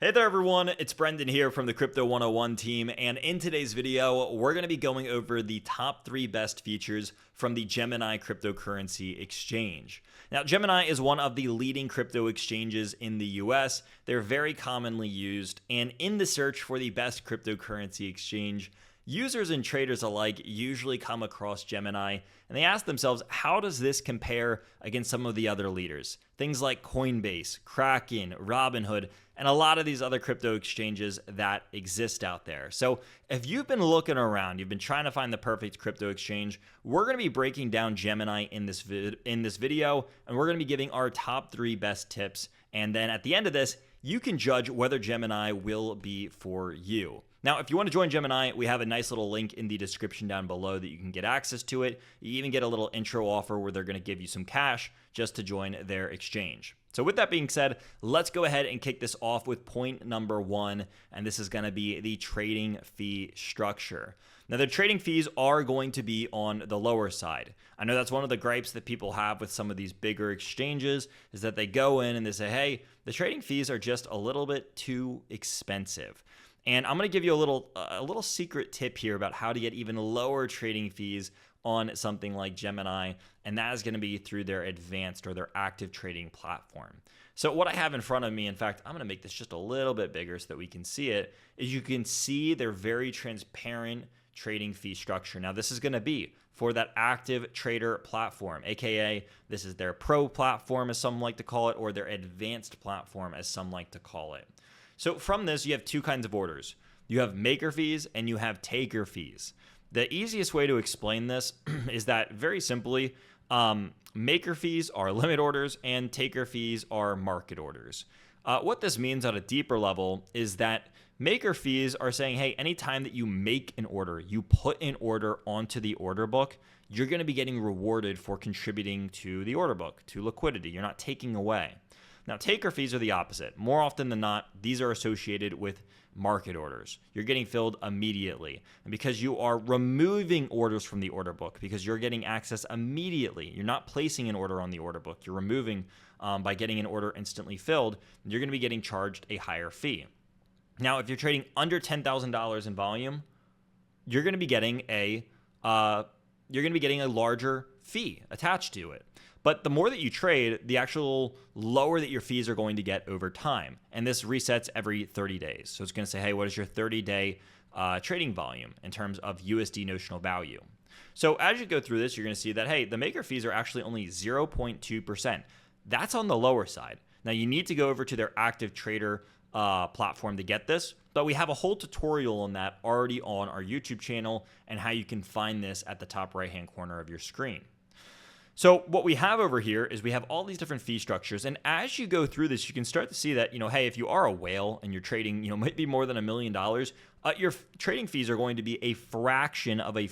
Hey there everyone, it's Brendan here from the Crypto 101 team, and in today's video, we're going to be going over the top 3 best features from the Gemini Cryptocurrency Exchange. Now, Gemini is one of the leading crypto exchanges in the US. They're very commonly used, and in the search for the best cryptocurrency exchange, users and traders alike usually come across Gemini and they ask themselves, how does this compare against some of the other leaders? Things like Coinbase, Kraken, Robinhood, and a lot of these other crypto exchanges that exist out there. So if you've been looking around, you've been trying to find the perfect crypto exchange, we're going to be breaking down Gemini in this video, and we're going to be giving our top 3 best tips. And then at the end of this, you can judge whether Gemini will be for you. Now, if you want to join Gemini, we have a nice little link in the description down below that you can get access to it. You even get a little intro offer where they're going to give you some cash just to join their exchange. So with that being said, let's go ahead and kick this off with point number 1, and this is going to be the trading fee structure. Now, the trading fees are going to be on the lower side. I know that's one of the gripes that people have with some of these bigger exchanges is that they go in and they say, hey, the trading fees are just a little bit too expensive. And I'm going to give you a little secret tip here about how to get even lower trading fees on something like Gemini, and that is going to be through their advanced or their active trading platform. So what I have in front of me, in fact, I'm going to make this just a little bit bigger so that we can see it, is you can see their very transparent trading fee structure. Now, this is going to be for that active trader platform, aka this is their pro platform, as some like to call it, or their advanced platform, as some like to call it. So from this, you have 2 kinds of orders. You have maker fees and you have taker fees. The easiest way to explain this is that very simply, maker fees are limit orders and taker fees are market orders. What this means on a deeper level is that maker fees are saying, hey, anytime that you make an order, you put an order onto the order book, you're going to be getting rewarded for contributing to the order book, to liquidity. You're not taking away. Now, taker fees are the opposite. More often than not, these are associated with market orders. You're getting filled immediately. And because you are removing orders from the order book, because you're getting access immediately, you're not placing an order on the order book, you're removing by getting an order instantly filled, you're going to be getting charged a higher fee. Now, if you're trading under $10,000 in volume, you're going to be getting a larger fee attached to it. But the more that you trade, the actual lower that your fees are going to get over time. And this resets every 30 days. So it's going to say, hey, what is your 30-day trading volume in terms of USD notional value? So as you go through this, you're going to see that, hey, the maker fees are actually only 0.2%. That's on the lower side. Now, you need to go over to their active trader platform to get this, but we have a whole tutorial on that already on our YouTube channel and how you can find this at the top right-hand corner of your screen. So what we have over here is we have all these different fee structures. And as you go through this, you can start to see that, hey, if you are a whale and you're trading, might be more than $1 million, your trading fees are going to be a fraction of a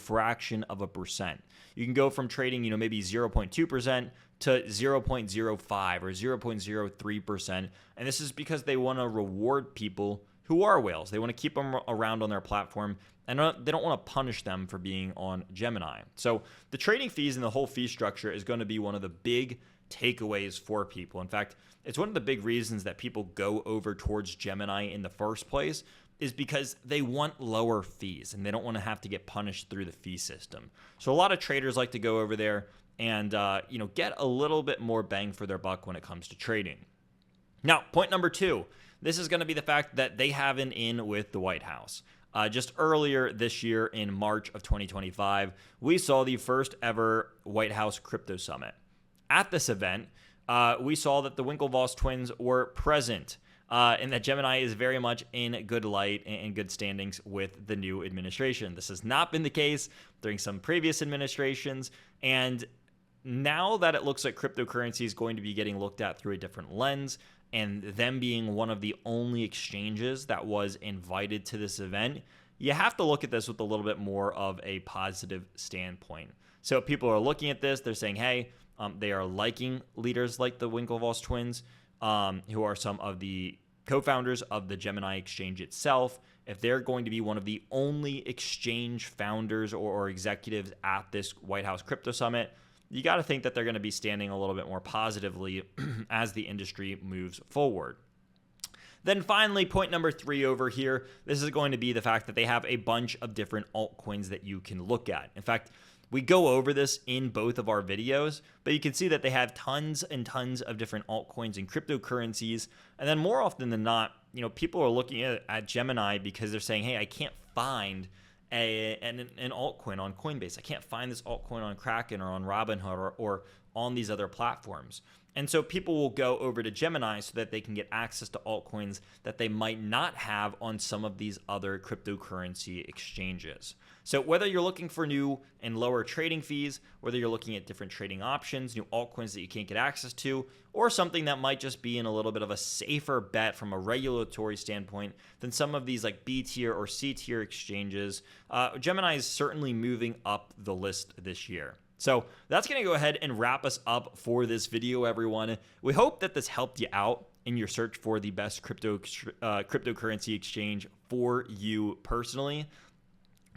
percent. You can go from trading, maybe 0.2% to 0.05 or 0.03%. And this is because they want to reward people who are whales. They want to keep them around on their platform, and they don't want to punish them for being on Gemini. So the trading fees and the whole fee structure is going to be one of the big takeaways for people. In fact, it's one of the big reasons that people go over towards Gemini in the first place is because they want lower fees and they don't want to have to get punished through the fee system. So a lot of traders like to go over there and get a little bit more bang for their buck when it comes to trading. Now, point number 2. This is going to be the fact that they have an in with the White House. Just earlier this year in March of 2025, we saw the first ever White House Crypto Summit. At this event, we saw that the Winklevoss twins were present and that Gemini is very much in good light and good standings with the new administration. This has not been the case during some previous administrations, and now that it looks like cryptocurrency is going to be getting looked at through a different lens, and them being one of the only exchanges that was invited to this event, you have to look at this with a little bit more of a positive standpoint. So people are looking at this, they're saying, hey, they are liking leaders like the Winklevoss twins, who are some of the co-founders of the Gemini exchange itself. If they're going to be one of the only exchange founders or executives at this White House Crypto Summit, you got to think that they're going to be standing a little bit more positively as the industry moves forward. Then finally, point number 3 over here, this is going to be the fact that they have a bunch of different altcoins that you can look at. In fact, we go over this in both of our videos, but you can see that they have tons and tons of different altcoins and cryptocurrencies. And then more often than not, people are looking at Gemini because they're saying, hey, I can't find an altcoin on Coinbase. I can't find this altcoin on Kraken or on Robinhood or on these other platforms. And so people will go over to Gemini so that they can get access to altcoins that they might not have on some of these other cryptocurrency exchanges. So whether you're looking for new and lower trading fees, whether you're looking at different trading options, new altcoins that you can't get access to, or something that might just be in a little bit of a safer bet from a regulatory standpoint than some of these like B tier or C tier exchanges, Gemini is certainly moving up the list this year. So that's going to go ahead and wrap us up for this video, everyone. We hope that this helped you out in your search for the best cryptocurrency exchange for you personally.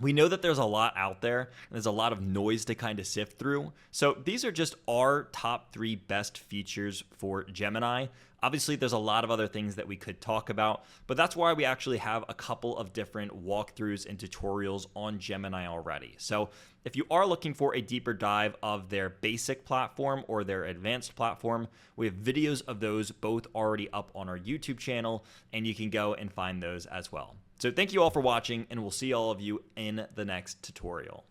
We know that there's a lot out there, and there's a lot of noise to kind of sift through. So these are just our top 3 best features for Gemini. Obviously, there's a lot of other things that we could talk about, but that's why we actually have a couple of different walkthroughs and tutorials on Gemini already. So if you are looking for a deeper dive of their basic platform or their advanced platform, we have videos of those both already up on our YouTube channel, and you can go and find those as well. So thank you all for watching, and we'll see all of you in the next tutorial.